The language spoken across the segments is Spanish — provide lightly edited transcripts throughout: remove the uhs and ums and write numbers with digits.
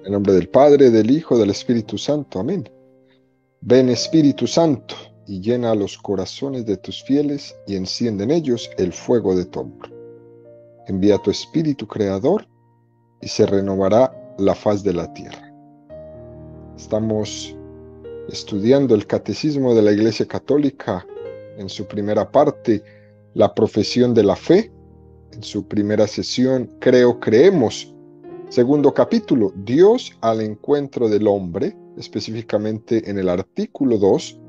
En nombre del Padre, del Hijo, del Espíritu Santo. Amén. Ven, Espíritu Santo, y llena los corazones de tus fieles y enciende en ellos el fuego de tu amor. Envía tu Espíritu Creador y se renovará la faz de la tierra. Estamos estudiando el Catecismo de la Iglesia Católica en su primera parte, la profesión de la fe. En su primera sesión, creo, creemos. Segundo capítulo, Dios al encuentro del hombre, específicamente en el artículo 2,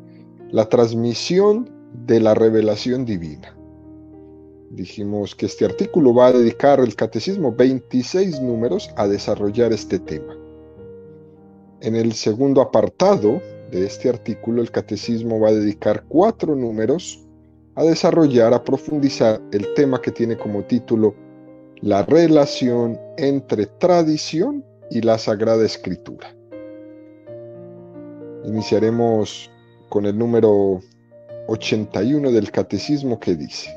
la transmisión de la revelación divina. Dijimos que este artículo va a dedicar el catecismo 26 números a desarrollar este tema. En el segundo apartado de este artículo, el catecismo va a dedicar 4 números a desarrollar, a profundizar el tema que tiene como título la relación entre tradición y la Sagrada Escritura. Iniciaremos con el número 81 del Catecismo, que dice: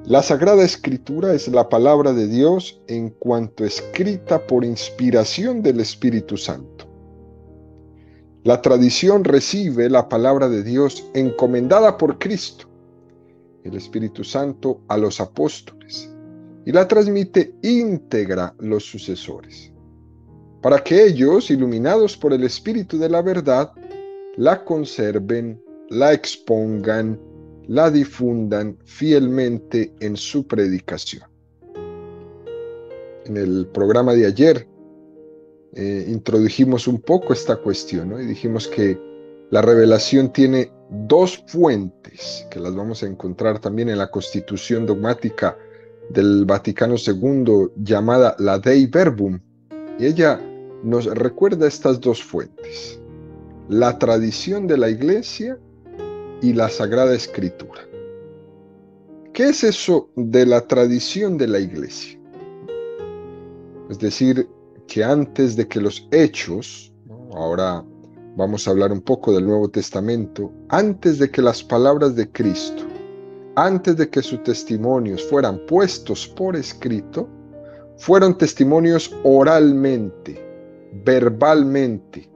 la Sagrada Escritura es la palabra de Dios en cuanto escrita por inspiración del Espíritu Santo. La tradición recibe la palabra de Dios encomendada por Cristo, el Espíritu Santo, a los apóstoles, y la transmite íntegra los sucesores, para que ellos, iluminados por el Espíritu de la verdad, la conserven, la expongan, la difundan fielmente en su predicación. En el programa de ayer introdujimos un poco esta cuestión, ¿no? Y dijimos que la revelación tiene 2 fuentes, que las vamos a encontrar también en la Constitución Dogmática del Vaticano II, llamada la Dei Verbum, y ella nos recuerda estas 2 fuentes: la tradición de la Iglesia y la Sagrada Escritura. ¿Qué es eso de la tradición de la Iglesia? Es decir, que antes de que los hechos, ¿no? Ahora vamos a hablar un poco del Nuevo Testamento, antes de que las palabras de Cristo, antes de que sus testimonios fueran puestos por escrito, fueron testimonios oralmente, verbalmente.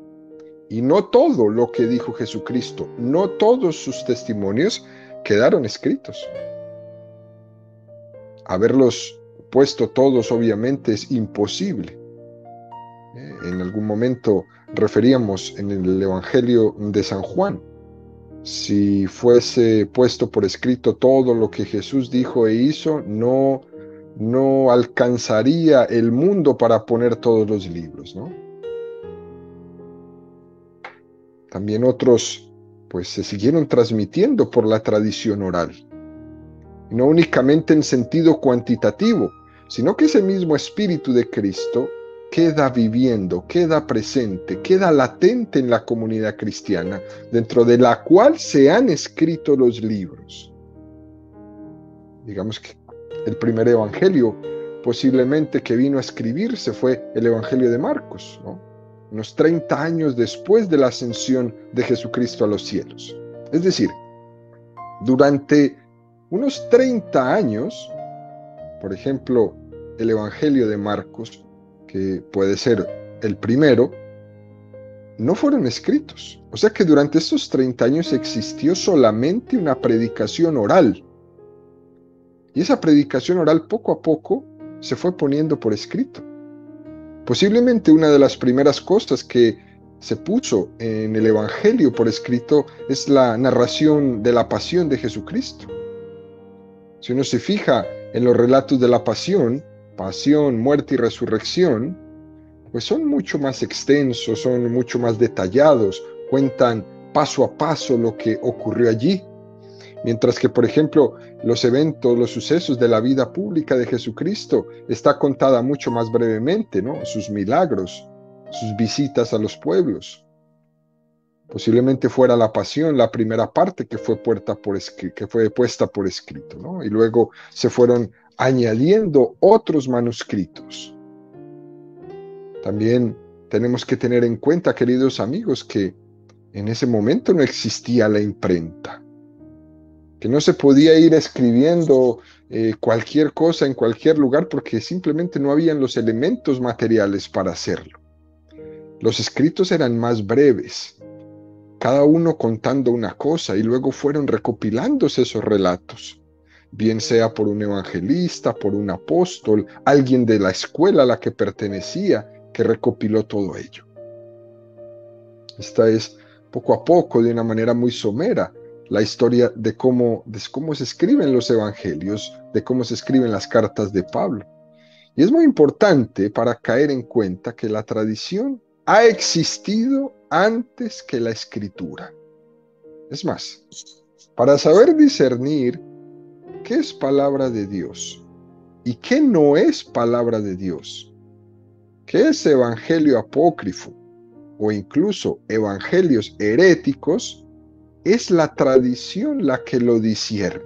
Y no todo lo que dijo Jesucristo, no todos sus testimonios quedaron escritos. Haberlos puesto todos, obviamente, es imposible. En algún momento referíamos en el Evangelio de San Juan: si fuese puesto por escrito todo lo que Jesús dijo e hizo, no alcanzaría el mundo para poner todos los libros, ¿no? También otros, pues, se siguieron transmitiendo por la tradición oral, no únicamente en sentido cuantitativo, sino que ese mismo Espíritu de Cristo queda viviendo, queda presente, queda latente en la comunidad cristiana, dentro de la cual se han escrito los libros. Digamos que el primer evangelio posiblemente que vino a escribirse fue el Evangelio de Marcos, ¿no? Unos 30 años después de la ascensión de Jesucristo a los cielos. Es decir, durante unos 30 años, por ejemplo, el Evangelio de Marcos, que puede ser el primero, no fueron escritos. O sea que durante estos 30 años existió solamente una predicación oral. Y esa predicación oral poco a poco se fue poniendo por escrito. Posiblemente una de las primeras cosas que se puso en el Evangelio por escrito es la narración de la pasión de Jesucristo. Si uno se fija en los relatos de la pasión, muerte y resurrección, pues son mucho más extensos, son mucho más detallados, cuentan paso a paso lo que ocurrió allí. Mientras que, por ejemplo, los eventos, los sucesos de la vida pública de Jesucristo está contada mucho más brevemente, ¿no? Sus milagros, sus visitas a los pueblos. Posiblemente fuera la pasión la primera parte que fue puesta por escrito, ¿no? Y luego se fueron añadiendo otros manuscritos. También tenemos que tener en cuenta, queridos amigos, que en ese momento no existía la imprenta, que no se podía ir escribiendo cualquier cosa en cualquier lugar porque simplemente no habían los elementos materiales para hacerlo. Los escritos eran más breves, cada uno contando una cosa, y luego fueron recopilándose esos relatos, bien sea por un evangelista, por un apóstol, alguien de la escuela a la que pertenecía, que recopiló todo ello. Esta es, poco a poco, de una manera muy somera, la historia de cómo se escriben los evangelios, de cómo se escriben las cartas de Pablo. Y es muy importante para caer en cuenta que la tradición ha existido antes que la escritura. Es más, para saber discernir qué es palabra de Dios y qué no es palabra de Dios, qué es evangelio apócrifo o incluso evangelios heréticos, es la tradición la que lo discierne.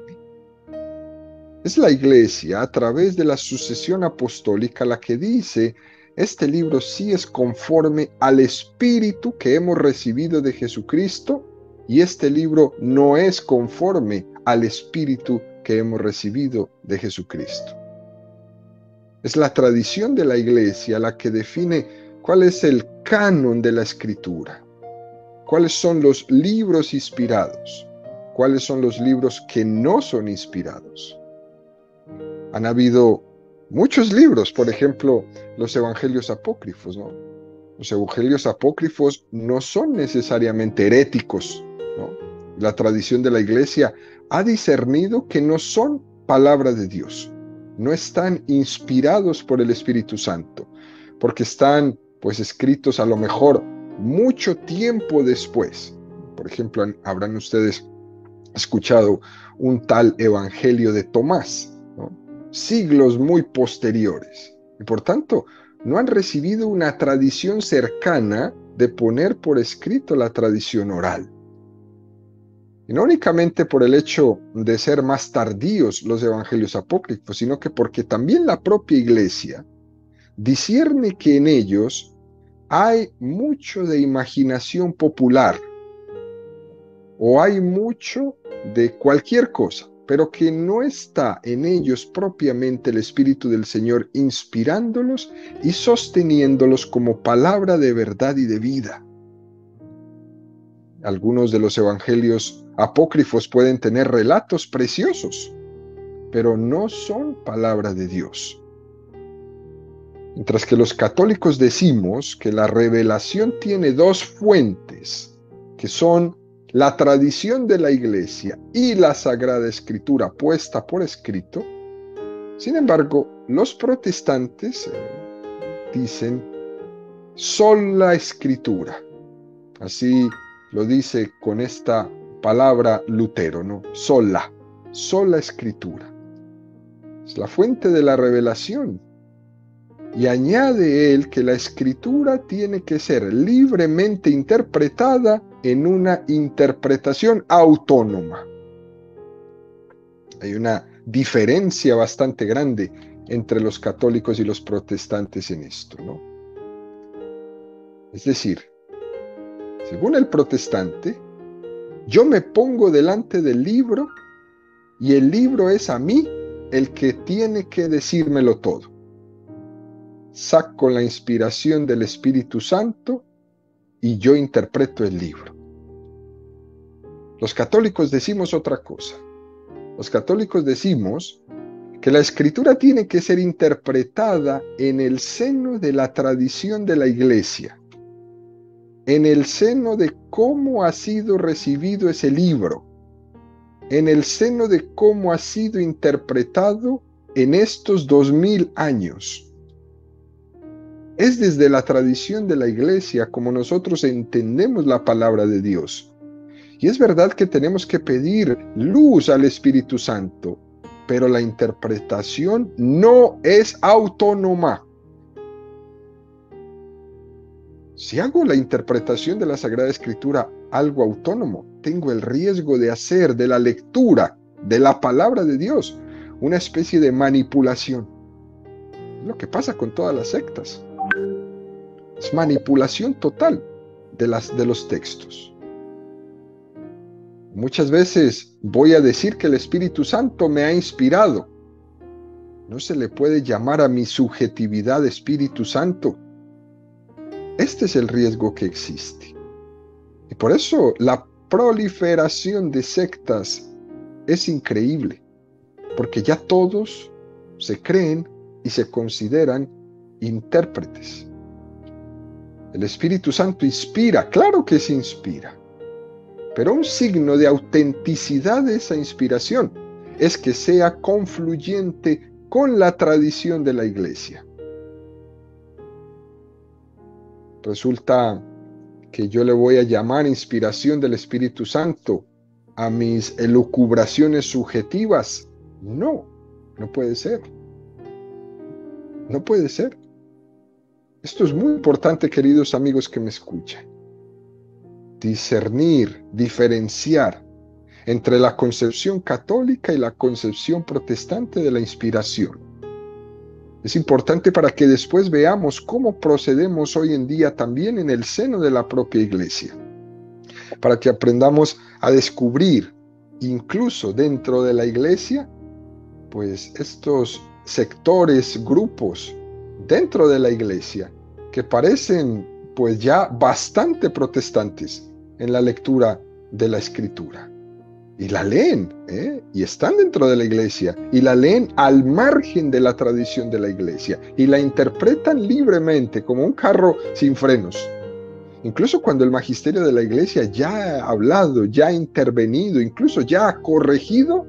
Es la Iglesia, a través de la sucesión apostólica, la que dice: este libro sí es conforme al Espíritu que hemos recibido de Jesucristo, y este libro no es conforme al Espíritu que hemos recibido de Jesucristo. Es la tradición de la Iglesia la que define cuál es el canon de la Escritura, cuáles son los libros inspirados, cuáles son los libros que no son inspirados. Han habido muchos libros, por ejemplo, los evangelios apócrifos, ¿no? Los evangelios apócrifos no son necesariamente heréticos, ¿no? La tradición de la Iglesia ha discernido que no son palabra de Dios, no están inspirados por el Espíritu Santo, porque están, pues, escritos a lo mejor mucho tiempo después. Por ejemplo, habrán ustedes escuchado un tal Evangelio de Tomás, ¿no? Siglos muy posteriores, y por tanto no han recibido una tradición cercana de poner por escrito la tradición oral. Y no únicamente por el hecho de ser más tardíos los evangelios apócrifos, sino que porque también la propia Iglesia discierne que en ellos hay mucho de imaginación popular, o hay mucho de cualquier cosa, pero que no está en ellos propiamente el Espíritu del Señor inspirándolos y sosteniéndolos como palabra de verdad y de vida. Algunos de los evangelios apócrifos pueden tener relatos preciosos, pero no son palabra de Dios. Mientras que los católicos decimos que la revelación tiene dos fuentes, que son la tradición de la Iglesia y la Sagrada Escritura puesta por escrito. Sin embargo, los protestantes dicen sola Escritura. Así lo dice con esta palabra Lutero, ¿no? Sola Escritura. Es la fuente de la revelación. Y añade él que la Escritura tiene que ser libremente interpretada en una interpretación autónoma. Hay una diferencia bastante grande entre los católicos y los protestantes en esto, ¿no? Es decir, según el protestante, yo me pongo delante del libro y el libro es a mí el que tiene que decírmelo todo. Saco la inspiración del Espíritu Santo y yo interpreto el libro. Los católicos decimos otra cosa. Los católicos decimos que la Escritura tiene que ser interpretada en el seno de la tradición de la Iglesia, en el seno de cómo ha sido recibido ese libro, en el seno de cómo ha sido interpretado en estos 2000 años. Es desde la tradición de la Iglesia como nosotros entendemos la palabra de Dios. Y es verdad que tenemos que pedir luz al Espíritu Santo, pero la interpretación no es autónoma. Si hago la interpretación de la Sagrada Escritura algo autónomo, tengo el riesgo de hacer de la lectura de la palabra de Dios una especie de manipulación. Es lo que pasa con todas las sectas. Es manipulación total de los textos. Muchas veces voy a decir que el Espíritu Santo me ha inspirado. No se le puede llamar a mi subjetividad Espíritu Santo. Este es el riesgo que existe. Y por eso la proliferación de sectas es increíble, porque ya todos se creen y se consideran intérpretes. El Espíritu Santo inspira, claro que se inspira, pero un signo de autenticidad de esa inspiración es que sea confluyente con la tradición de la Iglesia. Resulta que yo le voy a llamar inspiración del Espíritu Santo a mis elucubraciones subjetivas. No, no puede ser. No puede ser. Esto es muy importante, queridos amigos que me escuchan. Discernir, diferenciar entre la concepción católica y la concepción protestante de la inspiración. Es importante para que después veamos cómo procedemos hoy en día también en el seno de la propia Iglesia. Para que aprendamos a descubrir, incluso dentro de la Iglesia, pues estos sectores, grupos dentro de la Iglesia que parecen pues ya bastante protestantes en la lectura de la Escritura. Y la leen, y están dentro de la Iglesia, y la leen al margen de la tradición de la Iglesia, y la interpretan libremente como un carro sin frenos. Incluso cuando el magisterio de la Iglesia ya ha hablado, ya ha intervenido, incluso ya ha corregido,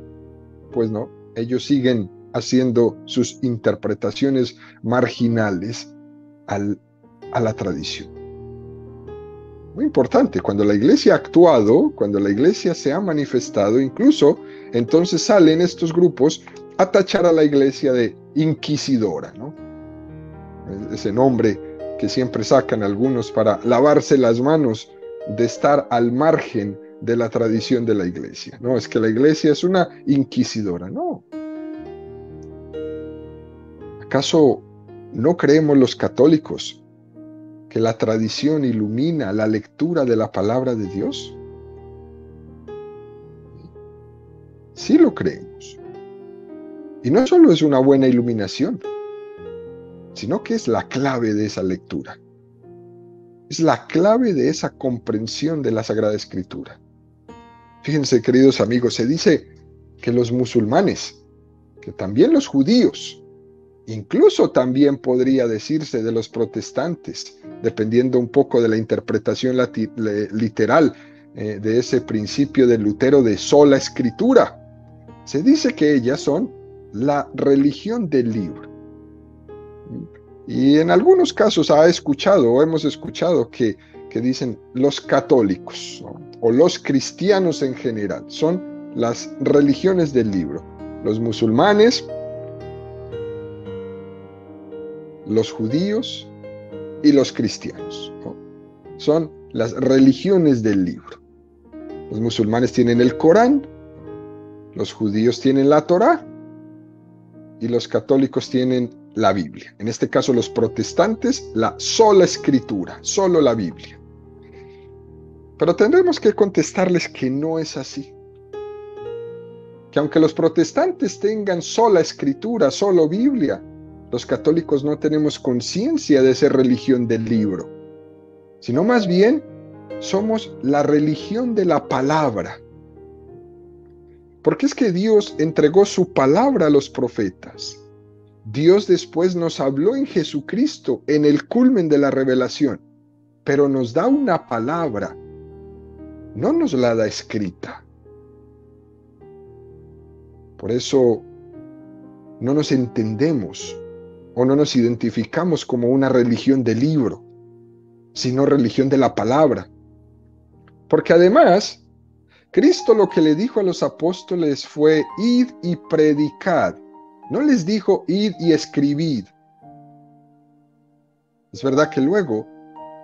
pues no, ellos siguen haciendo sus interpretaciones marginales a la tradición. Muy importante, cuando la Iglesia ha actuado, cuando la Iglesia se ha manifestado, incluso entonces salen estos grupos a tachar a la Iglesia de inquisidora, ¿no? Ese nombre que siempre sacan algunos para lavarse las manos de estar al margen de la tradición de la Iglesia. No, es que la Iglesia es una inquisidora. No. ¿Acaso no creemos los católicos que la tradición ilumina la lectura de la palabra de Dios? Sí lo creemos. Y no solo es una buena iluminación, sino que es la clave de esa lectura. Es la clave de esa comprensión de la Sagrada Escritura. Fíjense, queridos amigos, se dice que los musulmanes, que también los judíos, incluso también podría decirse de los protestantes, dependiendo un poco de la interpretación literal de ese principio de Lutero de sola escritura. Se dice que ellas son la religión del libro. Y en algunos casos hemos escuchado que dicen los católicos, ¿no? O los cristianos en general, son las religiones del libro. Los musulmanes, los judíos y los cristianos, ¿no? Son las religiones del libro. Los musulmanes tienen el Corán, los judíos tienen la Torá y los católicos tienen la Biblia. En este caso los protestantes, la sola escritura, solo la Biblia. Pero tendremos que contestarles que no es así. Que aunque los protestantes tengan sola escritura, solo Biblia, los católicos no tenemos conciencia de ser religión del libro, sino más bien somos la religión de la palabra. Porque es que Dios entregó su palabra a los profetas. Dios después nos habló en Jesucristo, en el culmen de la revelación, pero nos da una palabra, no nos la da escrita. Por eso no nos entendemos o no nos identificamos como una religión del libro, sino religión de la palabra. Porque además, Cristo lo que le dijo a los apóstoles fue: id y predicad. No les dijo: id y escribid. Es verdad que luego,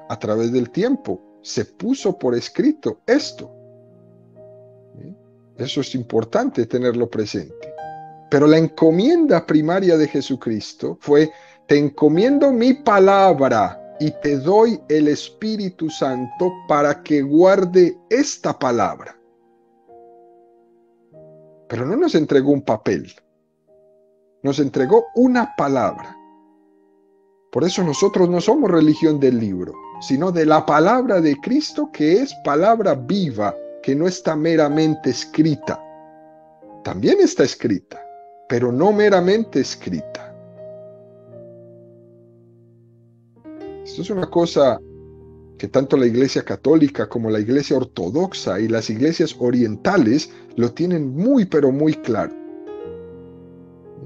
a través del tiempo, se puso por escrito esto. Eso es importante tenerlo presente. Pero la encomienda primaria de Jesucristo fue: te encomiendo mi palabra y te doy el Espíritu Santo para que guarde esta palabra. Pero no nos entregó un papel, nos entregó una palabra. Por eso nosotros no somos religión del libro, sino de la palabra de Cristo, que es palabra viva, que no está meramente escrita. También está escrita, pero no meramente escrita. Esto es una cosa que tanto la Iglesia Católica como la Iglesia Ortodoxa y las iglesias orientales lo tienen muy, pero muy claro.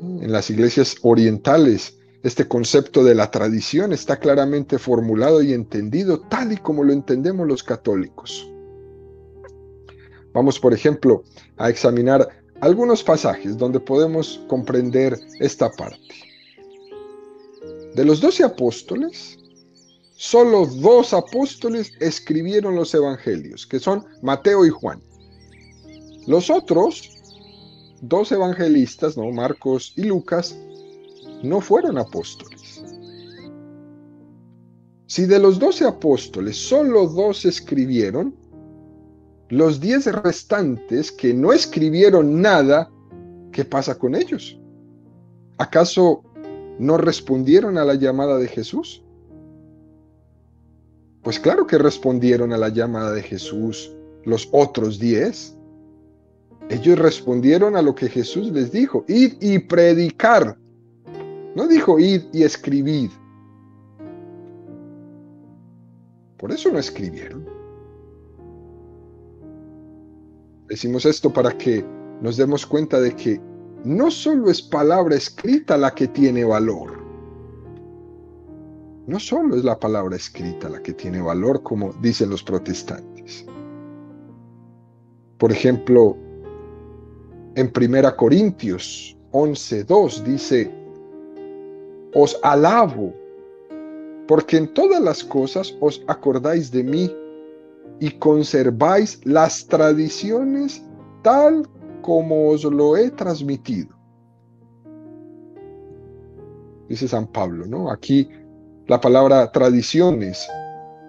En las iglesias orientales, este concepto de la tradición está claramente formulado y entendido tal y como lo entendemos los católicos. Vamos, por ejemplo, a examinar algunos pasajes donde podemos comprender esta parte. De los 12 apóstoles, solo 2 apóstoles escribieron los evangelios, que son Mateo y Juan. Los otros 2 evangelistas, ¿no? Marcos y Lucas, no fueron apóstoles. Si de los 12 apóstoles solo 2 escribieron, los 10 restantes que no escribieron nada, ¿qué pasa con ellos? ¿Acaso no respondieron a la llamada de Jesús? Pues claro que respondieron a la llamada de Jesús los otros 10. Ellos respondieron a lo que Jesús les dijo: id y predicar. No dijo id y escribid. Por eso no escribieron. Decimos esto para que nos demos cuenta de que no solo es palabra escrita la que tiene valor. No solo es la palabra escrita la que tiene valor, como dicen los protestantes. Por ejemplo, en 1 Corintios 11:2 dice: os alabo, porque en todas las cosas os acordáis de mí y conserváis las tradiciones tal como os lo he transmitido. Dice San Pablo, ¿no? Aquí la palabra tradiciones,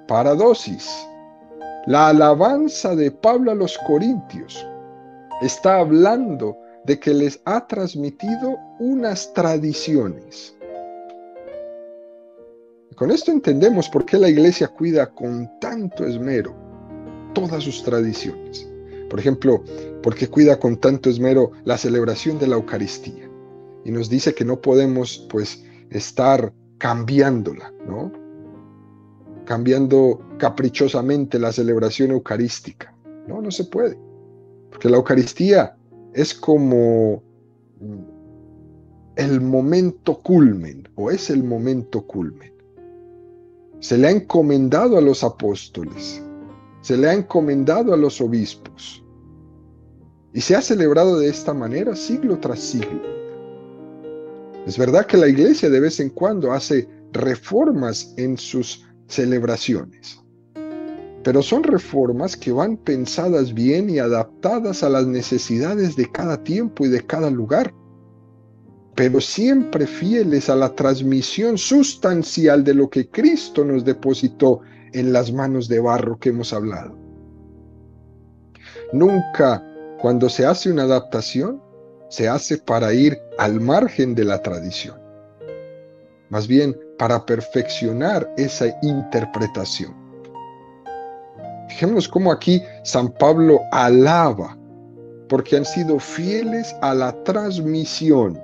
paradosis. La alabanza de Pablo a los corintios está hablando de que les ha transmitido unas tradiciones. Con esto entendemos por qué la iglesia cuida con tanto esmero todas sus tradiciones. Por ejemplo, por qué cuida con tanto esmero la celebración de la Eucaristía. Y nos dice que no podemos, pues, estar cambiándola, ¿no? Cambiando caprichosamente la celebración eucarística. No, no se puede. Porque la Eucaristía es como el momento culmen, o es el momento culmen. Se le ha encomendado a los apóstoles, se le ha encomendado a los obispos, y se ha celebrado de esta manera siglo tras siglo. Es verdad que la iglesia de vez en cuando hace reformas en sus celebraciones, pero son reformas que van pensadas bien y adaptadas a las necesidades de cada tiempo y de cada lugar, pero siempre fieles a la transmisión sustancial de lo que Cristo nos depositó en las manos de barro que hemos hablado. Nunca, cuando se hace una adaptación, se hace para ir al margen de la tradición, más bien para perfeccionar esa interpretación. Fijémonos cómo aquí San Pablo alaba, porque han sido fieles a la transmisión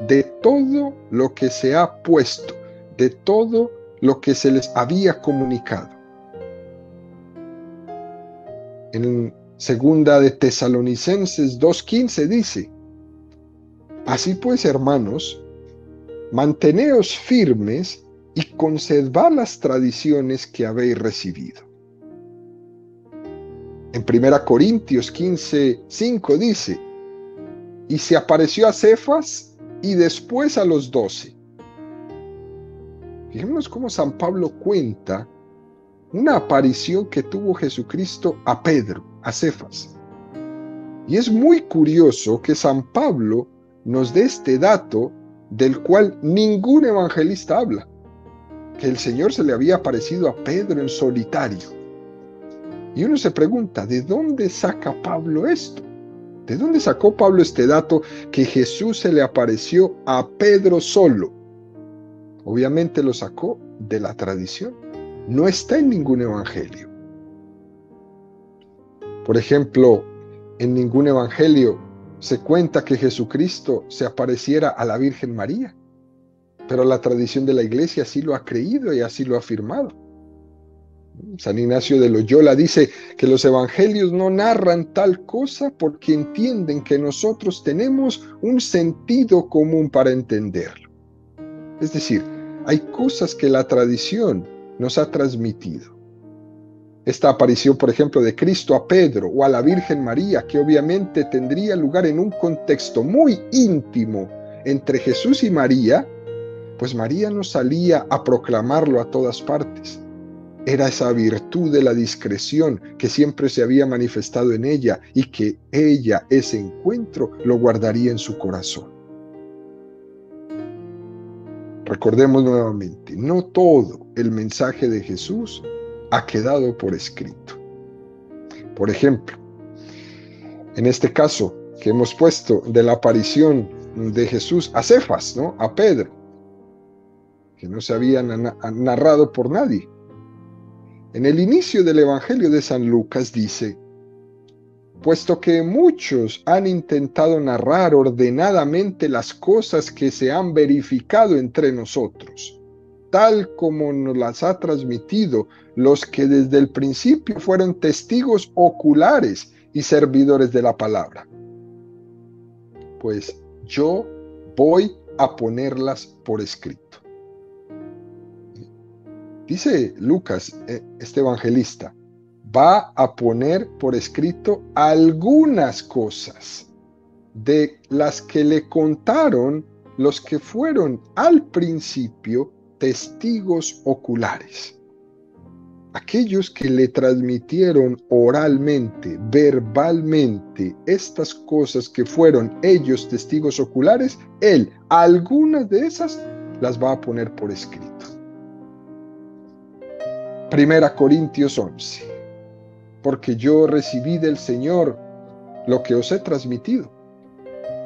de todo lo que se ha puesto, de todo lo que se les había comunicado. En segunda de Tesalonicenses 2:15 dice: así pues, hermanos, manteneos firmes y conservad las tradiciones que habéis recibido. En 1 Corintios 15:5 dice: y se apareció a Cefas y después a los 12. Fijémonos cómo San Pablo cuenta una aparición que tuvo Jesucristo a Pedro, a Cefas. Y es muy curioso que San Pablo nos dé este dato del cual ningún evangelista habla, que el Señor se le había aparecido a Pedro en solitario. Y uno se pregunta, ¿de dónde saca Pablo esto? ¿De dónde sacó Pablo este dato que Jesús se le apareció a Pedro solo? Obviamente lo sacó de la tradición. No está en ningún evangelio. Por ejemplo, en ningún evangelio se cuenta que Jesucristo se apareciera a la Virgen María, pero la tradición de la Iglesia así lo ha creído y así lo ha afirmado. San Ignacio de Loyola dice que los evangelios no narran tal cosa porque entienden que nosotros tenemos un sentido común para entenderlo. Es decir, hay cosas que la tradición nos ha transmitido. Esta aparición, por ejemplo, de Cristo a Pedro o a la Virgen María, que obviamente tendría lugar en un contexto muy íntimo entre Jesús y María, pues María no salía a proclamarlo a todas partes. Era esa virtud de la discreción que siempre se había manifestado en ella y que ella, ese encuentro, lo guardaría en su corazón. Recordemos nuevamente, no todo el mensaje de Jesús ha quedado por escrito. Por ejemplo, en este caso que hemos puesto de la aparición de Jesús a Cefas, ¿no? A Pedro, que no se había narrado por nadie. En el inicio del Evangelio de San Lucas dice: puesto que muchos han intentado narrar ordenadamente las cosas que se han verificado entre nosotros, tal como nos las ha transmitido los que desde el principio fueron testigos oculares y servidores de la palabra, pues yo voy a ponerlas por escrito. Dice Lucas, este evangelista, va a poner por escrito algunas cosas de las que le contaron los que fueron al principio testigos oculares. Aquellos que le transmitieron oralmente, verbalmente, estas cosas que fueron ellos testigos oculares, él, algunas de esas, las va a poner por escrito. 1 Corintios 11. Porque yo recibí del Señor lo que os he transmitido,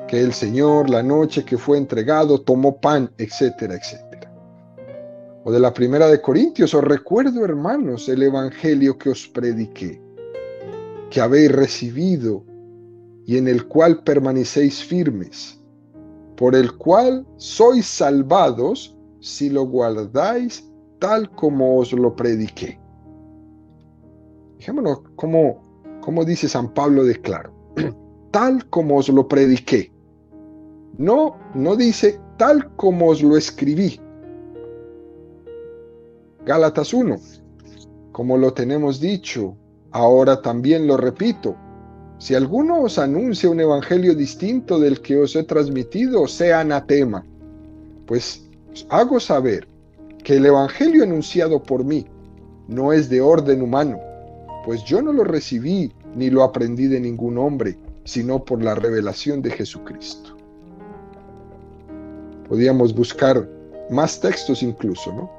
que el Señor, la noche que fue entregado, tomó pan, etcétera, etcétera. O de la 1 Corintios, os recuerdo, hermanos, el evangelio que os prediqué, que habéis recibido y en el cual permanecéis firmes, por el cual sois salvados si lo guardáis tal como os lo prediqué. Fijémonos cómo dice San Pablo de claro. Tal como os lo prediqué. No dice tal como os lo escribí. Gálatas 1. Como lo tenemos dicho, ahora también lo repito. Si alguno os anuncia un evangelio distinto del que os he transmitido, sea anatema. Pues os hago saber que el evangelio anunciado por mí no es de orden humano, pues yo no lo recibí ni lo aprendí de ningún hombre, sino por la revelación de Jesucristo. Podíamos buscar más textos incluso, ¿no?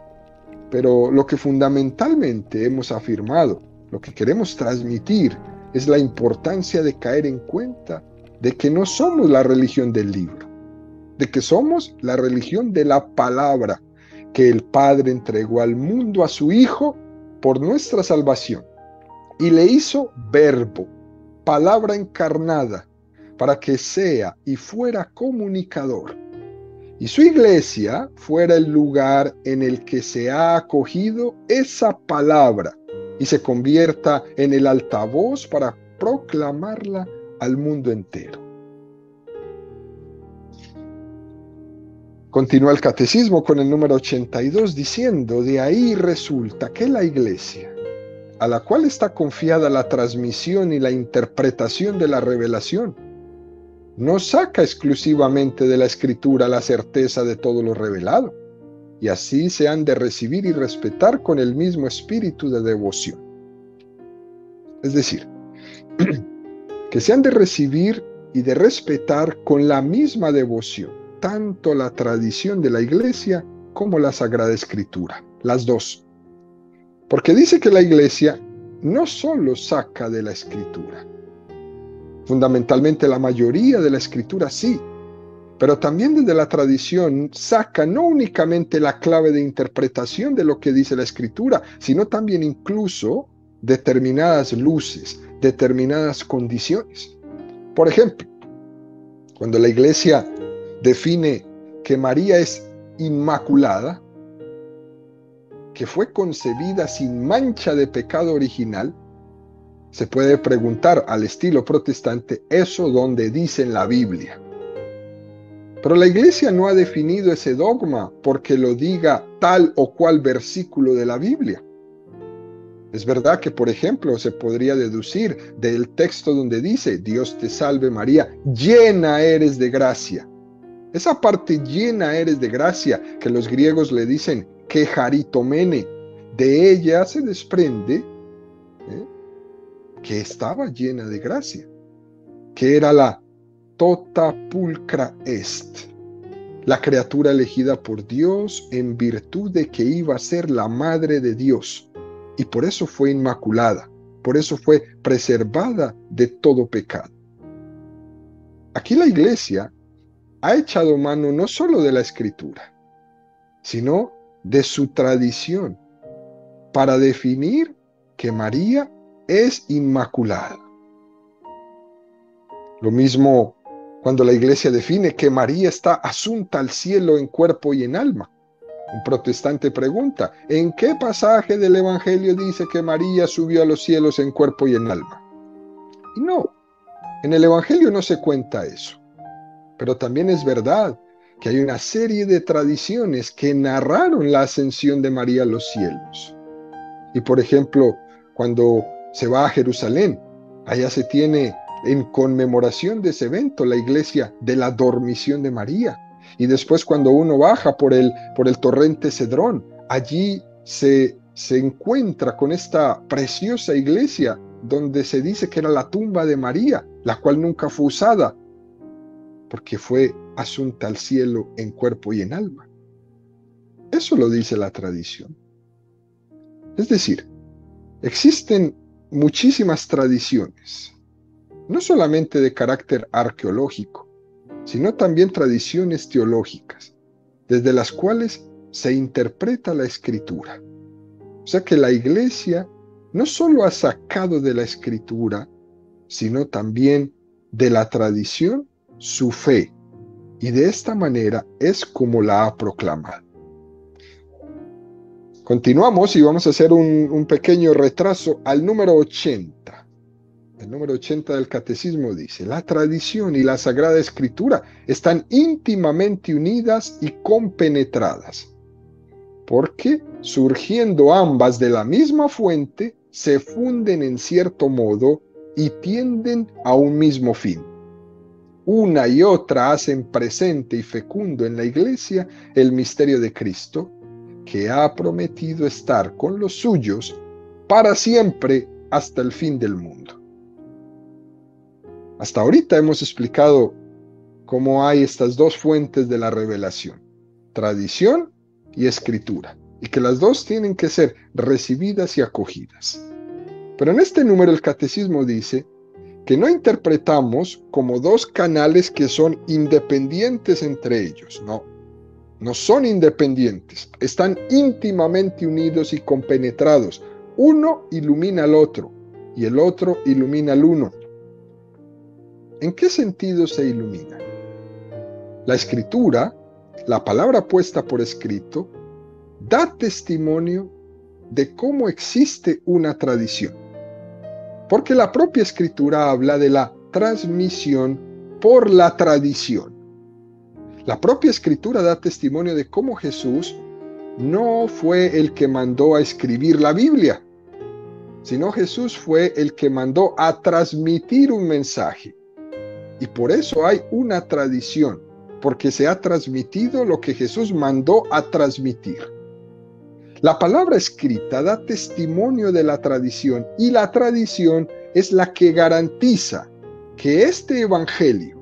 Pero lo que fundamentalmente hemos afirmado, lo que queremos transmitir, es la importancia de caer en cuenta de que no somos la religión del libro, de que somos la religión de la palabra, que el Padre entregó al mundo a su Hijo por nuestra salvación y le hizo verbo, palabra encarnada, para que sea y fuera comunicador. Y su iglesia fuera el lugar en el que se ha acogido esa palabra y se convierta en el altavoz para proclamarla al mundo entero. Continúa el catecismo con el número 82 diciendo: de ahí resulta que la iglesia, a la cual está confiada la transmisión y la interpretación de la revelación, no saca exclusivamente de la Escritura la certeza de todo lo revelado, y así se han de recibir y respetar con el mismo espíritu de devoción. Es decir, que se han de recibir y de respetar con la misma devoción, tanto la tradición de la Iglesia como la Sagrada Escritura, las dos. Porque dice que la Iglesia no solo saca de la Escritura, fundamentalmente la mayoría de la Escritura sí, pero también desde la tradición saca no únicamente la clave de interpretación de lo que dice la Escritura, sino también incluso determinadas luces, determinadas condiciones. Por ejemplo, cuando la Iglesia define que María es inmaculada, que fue concebida sin mancha de pecado original, se puede preguntar al estilo protestante, ¿eso dónde dice en la Biblia? Pero la Iglesia no ha definido ese dogma porque lo diga tal o cual versículo de la Biblia. Es verdad que, por ejemplo, se podría deducir del texto donde dice, Dios te salve María, llena eres de gracia. Esa parte llena eres de gracia, que los griegos le dicen que charitomene, de ella se desprende que estaba llena de gracia, que era la tota pulcra est, la criatura elegida por Dios en virtud de que iba a ser la madre de Dios, y por eso fue inmaculada, por eso fue preservada de todo pecado. Aquí la Iglesia ha echado mano no solo de la Escritura, sino de su tradición, para definir que María es inmaculada. Lo mismo cuando la Iglesia define que María está asunta al cielo en cuerpo y en alma. Un protestante pregunta, ¿en qué pasaje del Evangelio dice que María subió a los cielos en cuerpo y en alma? Y no, en el Evangelio no se cuenta eso. Pero también es verdad que hay una serie de tradiciones que narraron la ascensión de María a los cielos. Y por ejemplo, cuando se va a Jerusalén, allá se tiene en conmemoración de ese evento la iglesia de la dormición de María. Y después cuando uno baja por el torrente Cedrón, allí se encuentra con esta preciosa iglesia donde se dice que era la tumba de María, la cual nunca fue usada, porque fue asunta al cielo en cuerpo y en alma. Eso lo dice la tradición. Es decir, existen muchísimas tradiciones, no solamente de carácter arqueológico, sino también tradiciones teológicas, desde las cuales se interpreta la Escritura. O sea que la Iglesia no solo ha sacado de la Escritura, sino también de la tradición su fe, y de esta manera es como la ha proclamado. Continuamos y vamos a hacer un pequeño retraso al número 80. El número 80 del Catecismo dice, la tradición y la Sagrada Escritura están íntimamente unidas y compenetradas, porque surgiendo ambas de la misma fuente, se funden en cierto modo y tienden a un mismo fin. Una y otra hacen presente y fecundo en la Iglesia el misterio de Cristo, que ha prometido estar con los suyos para siempre hasta el fin del mundo. Hasta ahorita hemos explicado cómo hay estas dos fuentes de la revelación, tradición y escritura, y que las dos tienen que ser recibidas y acogidas. Pero en este número el Catecismo dice que no interpretamos como dos canales que son independientes entre ellos, no son independientes, están íntimamente unidos y compenetrados. Uno ilumina al otro y el otro ilumina al uno. ¿En qué sentido se iluminan? La Escritura, la palabra puesta por escrito, da testimonio de cómo existe una tradición. Porque la propia Escritura habla de la transmisión por la tradición. La propia Escritura da testimonio de cómo Jesús no fue el que mandó a escribir la Biblia, sino Jesús fue el que mandó a transmitir un mensaje. Y por eso hay una tradición, porque se ha transmitido lo que Jesús mandó a transmitir. La palabra escrita da testimonio de la tradición, y la tradición es la que garantiza que este evangelio,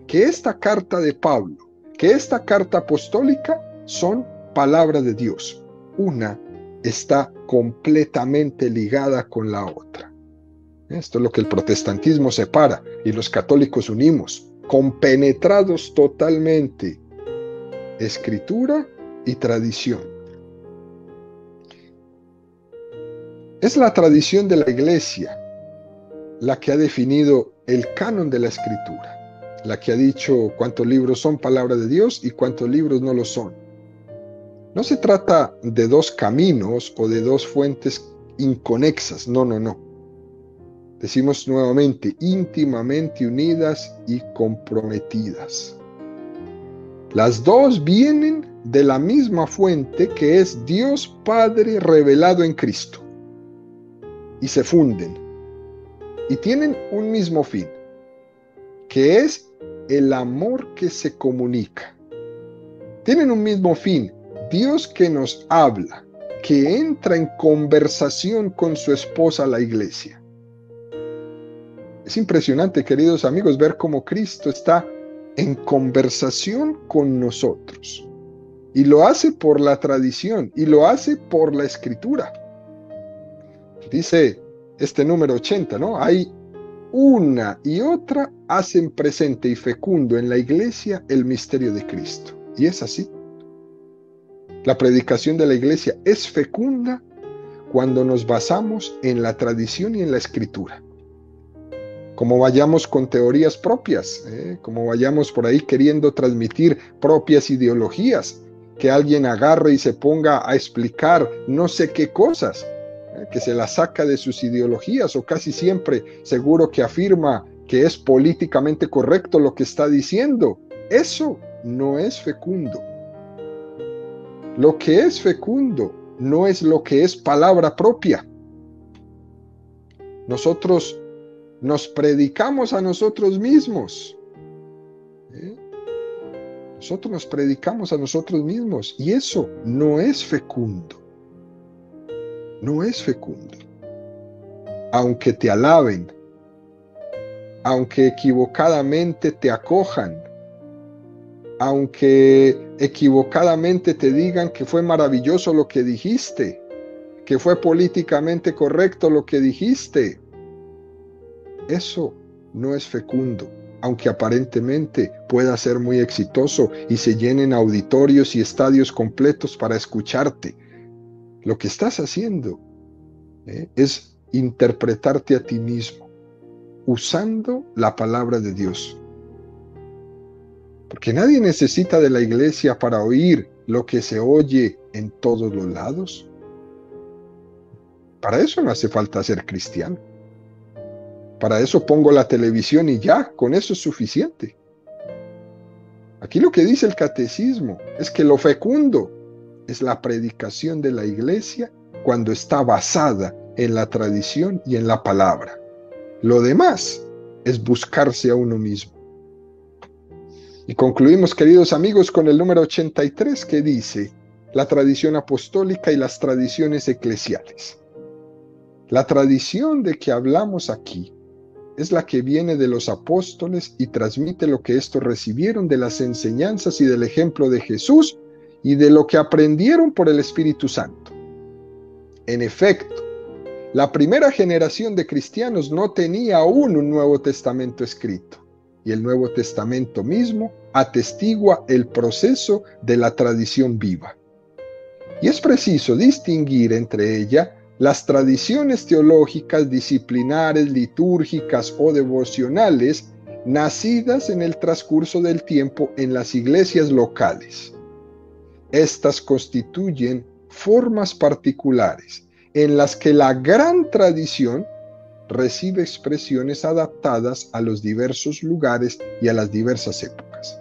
que esta carta de Pablo, que esta carta apostólica son palabra de Dios. Una está completamente ligada con la otra. Esto es lo que el protestantismo separa y los católicos unimos. compenetrados totalmente, escritura y tradición. Es la tradición de la Iglesia la que ha definido el canon de la Escritura, la que ha dicho cuántos libros son palabra de Dios y cuántos libros no lo son. No se trata de dos caminos o de dos fuentes inconexas, no. Decimos nuevamente, íntimamente unidas y comprometidas. Las dos vienen de la misma fuente, que es Dios Padre revelado en Cristo, y se funden y tienen un mismo fin, que es el amor que se comunica. Tienen un mismo fin, Dios que nos habla, que entra en conversación con su esposa, la Iglesia. Es impresionante, queridos amigos, ver cómo Cristo está en conversación con nosotros. Y lo hace por la tradición, y lo hace por la Escritura. Dice este número 80, ¿no? Hay una y otra hacen presente y fecundo en la Iglesia el misterio de Cristo. Y es así. La predicación de la Iglesia es fecunda cuando nos basamos en la tradición y en la Escritura. Como vayamos con teorías propias, como vayamos por ahí queriendo transmitir propias ideologías, que alguien agarre y se ponga a explicar no sé qué cosas, que se las saca de sus ideologías, o casi siempre seguro que afirma que es políticamente correcto lo que está diciendo. Eso no es fecundo. Lo que es fecundo no es lo que es palabra propia. Nosotros nos predicamos a nosotros mismos. Nosotros nos predicamos a nosotros mismos, y eso no es fecundo. No es fecundo. Aunque te alaben, aunque equivocadamente te acojan, aunque equivocadamente te digan que fue maravilloso lo que dijiste, que fue políticamente correcto lo que dijiste, eso no es fecundo, aunque aparentemente pueda ser muy exitoso y se llenen auditorios y estadios completos para escucharte. Lo que estás haciendo es interpretarte a ti mismo, usando la palabra de Dios. Porque nadie necesita de la Iglesia para oír lo que se oye en todos los lados. Para eso no hace falta ser cristiano. Para eso pongo la televisión y ya, con eso es suficiente. Aquí lo que dice el catecismo es que lo fecundo es la predicación de la Iglesia cuando está basada en la tradición y en la palabra. Lo demás es buscarse a uno mismo. Y concluimos, queridos amigos, con el número 83, que dice la tradición apostólica y las tradiciones eclesiales. La tradición de que hablamos aquí es la que viene de los apóstoles y transmite lo que estos recibieron de las enseñanzas y del ejemplo de Jesús y de lo que aprendieron por el Espíritu Santo. En efecto, la primera generación de cristianos no tenía aún un Nuevo Testamento escrito, y el Nuevo Testamento mismo atestigua el proceso de la tradición viva. Y es preciso distinguir entre ella las tradiciones teológicas, disciplinares, litúrgicas o devocionales nacidas en el transcurso del tiempo en las iglesias locales. Estas constituyen formas particulares en las que la gran tradición recibe expresiones adaptadas a los diversos lugares y a las diversas épocas.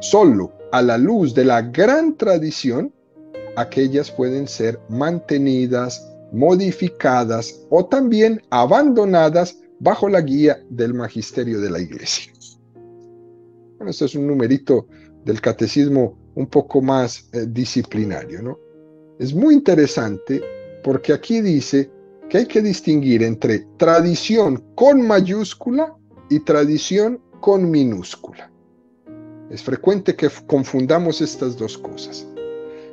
Solo a la luz de la gran tradición, aquellas pueden ser mantenidas, modificadas o también abandonadas bajo la guía del magisterio de la Iglesia. Bueno, este es un numerito del catecismo un poco más disciplinario, ¿no? Es muy interesante porque aquí dice que hay que distinguir entre tradición con mayúscula y tradición con minúscula. Es frecuente que confundamos estas dos cosas.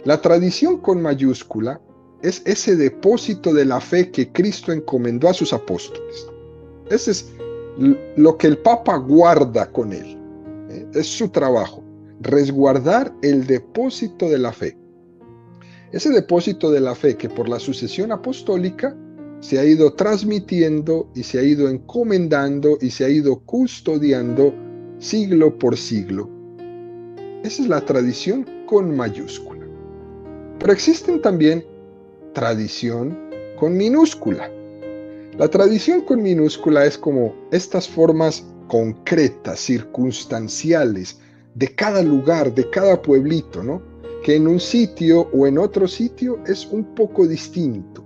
La tradición con mayúscula es ese depósito de la fe que Cristo encomendó a sus apóstoles. Ese es lo que el Papa guarda con él. es su trabajo, resguardar el depósito de la fe. Ese depósito de la fe que por la sucesión apostólica se ha ido transmitiendo y se ha ido encomendando y se ha ido custodiando siglo por siglo. Esa es la tradición con mayúscula. Pero existen también tradición con minúscula. La tradición con minúscula es como estas formas concretas, circunstanciales, de cada lugar, de cada pueblito, ¿no? Que en un sitio o en otro sitio es un poco distinto,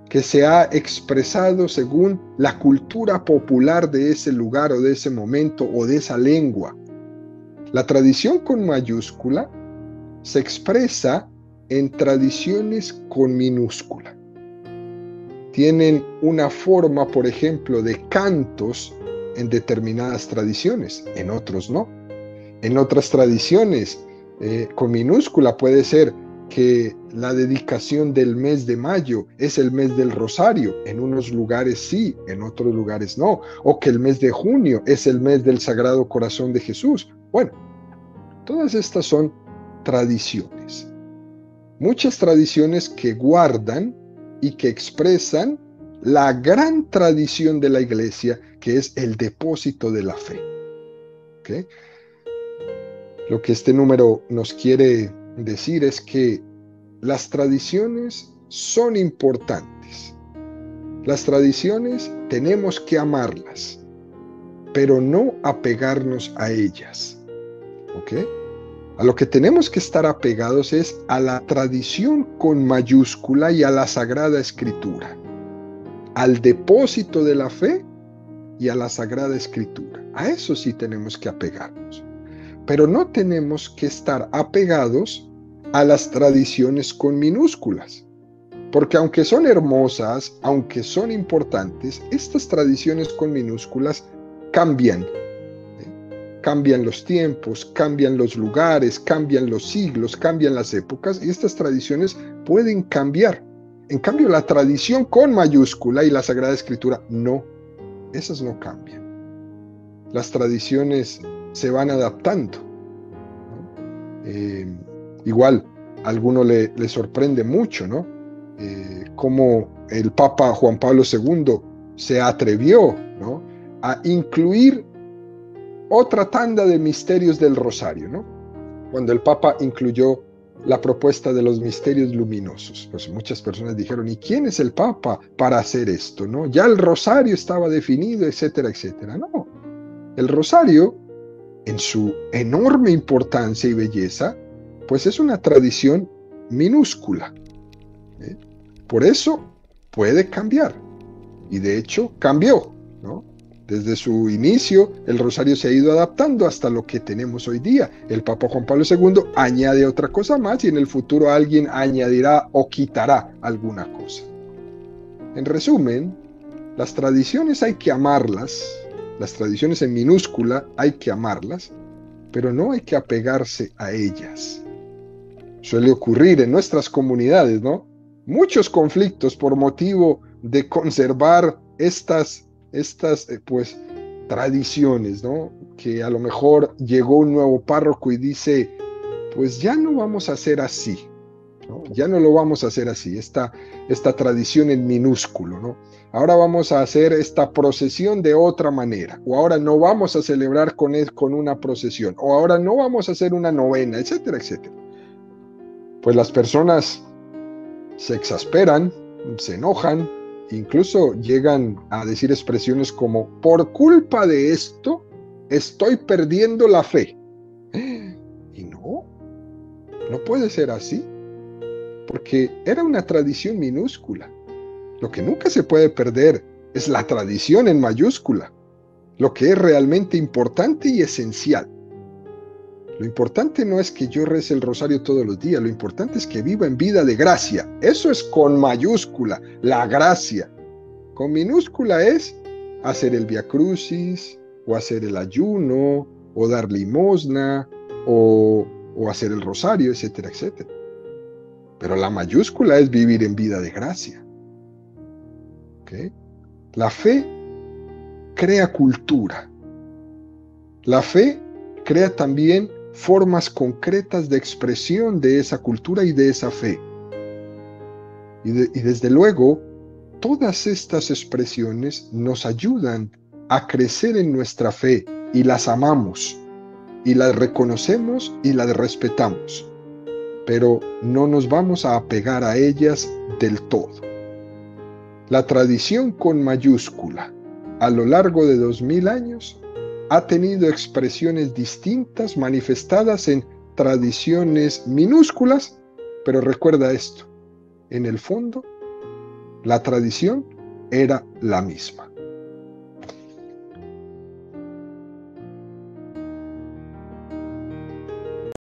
que se ha expresado según la cultura popular de ese lugar o de ese momento o de esa lengua. La tradición con mayúscula se expresa en tradiciones con minúscula. Tienen una forma, por ejemplo, de cantos en determinadas tradiciones, en otros no. En otras tradiciones, con minúscula puede ser que la dedicación del mes de mayo es el mes del rosario. En unos lugares sí, en otros lugares no. O que el mes de junio es el mes del Sagrado Corazón de Jesús. Bueno, todas estas son tradiciones. Muchas tradiciones que guardan y que expresan la gran tradición de la Iglesia, que es el depósito de la fe. ¿Okay? Lo que este número nos quiere decir es que las tradiciones son importantes. Las tradiciones tenemos que amarlas, pero no apegarnos a ellas. ¿Ok? A lo que tenemos que estar apegados es a la tradición con mayúscula y a la Sagrada Escritura, al depósito de la fe y a la Sagrada Escritura. A eso sí tenemos que apegarnos. Pero no tenemos que estar apegados a las tradiciones con minúsculas, porque aunque son hermosas, aunque son importantes, estas tradiciones con minúsculas cambian. Cambian los tiempos, cambian los lugares, cambian los siglos, cambian las épocas, y estas tradiciones pueden cambiar. En cambio, la tradición con mayúscula y la Sagrada Escritura, no, esas no cambian. Las tradiciones se van adaptando, ¿no? Igual, a alguno le sorprende mucho, ¿no? Cómo el Papa Juan Pablo II se atrevió, ¿no?, a incluir otra tanda de misterios del rosario, ¿no? Cuando el Papa incluyó la propuesta de los misterios luminosos, pues muchas personas dijeron, ¿y quién es el Papa para hacer esto, no? Ya el rosario estaba definido, etcétera, etcétera. No, el rosario, en su enorme importancia y belleza, pues es una tradición minúscula. Por eso puede cambiar, y de hecho cambió, ¿no? Desde su inicio, el rosario se ha ido adaptando hasta lo que tenemos hoy día. El Papa Juan Pablo II añade otra cosa más y en el futuro alguien añadirá o quitará alguna cosa. En resumen, las tradiciones hay que amarlas, las tradiciones en minúscula hay que amarlas, pero no hay que apegarse a ellas. Suele ocurrir en nuestras comunidades, ¿no? Muchos conflictos por motivo de conservar estas pues tradiciones, ¿no? Que a lo mejor llegó un nuevo párroco y dice, pues ya no vamos a hacer así, ¿no? Ya no lo vamos a hacer así, esta tradición en minúsculo, ¿no? Ahora vamos a hacer esta procesión de otra manera, o ahora no vamos a celebrar con una procesión, o ahora no vamos a hacer una novena, etcétera, etcétera. Pues las personas se exasperan, se enojan, incluso llegan a decir expresiones como, por culpa de esto, estoy perdiendo la fe. Y no puede ser así, porque era una tradición minúscula. Lo que nunca se puede perder es la tradición en mayúscula, lo que es realmente importante y esencial. Lo importante no es que yo rece el rosario todos los días, lo importante es que viva en vida de gracia. Eso es con mayúscula, la gracia. Con minúscula es hacer el Vía Crucis, o hacer el ayuno, o dar limosna, o hacer el rosario, etcétera, etcétera. Pero la mayúscula es vivir en vida de gracia. ¿Okay? La fe crea cultura. La fe crea también formas concretas de expresión de esa cultura y de esa fe. Y desde luego, todas estas expresiones nos ayudan a crecer en nuestra fe y las amamos, y las reconocemos y las respetamos, pero no nos vamos a apegar a ellas del todo. La tradición con mayúscula, a lo largo de 2000 años, ha tenido expresiones distintas manifestadas en tradiciones minúsculas, pero recuerda esto, en el fondo, la tradición era la misma.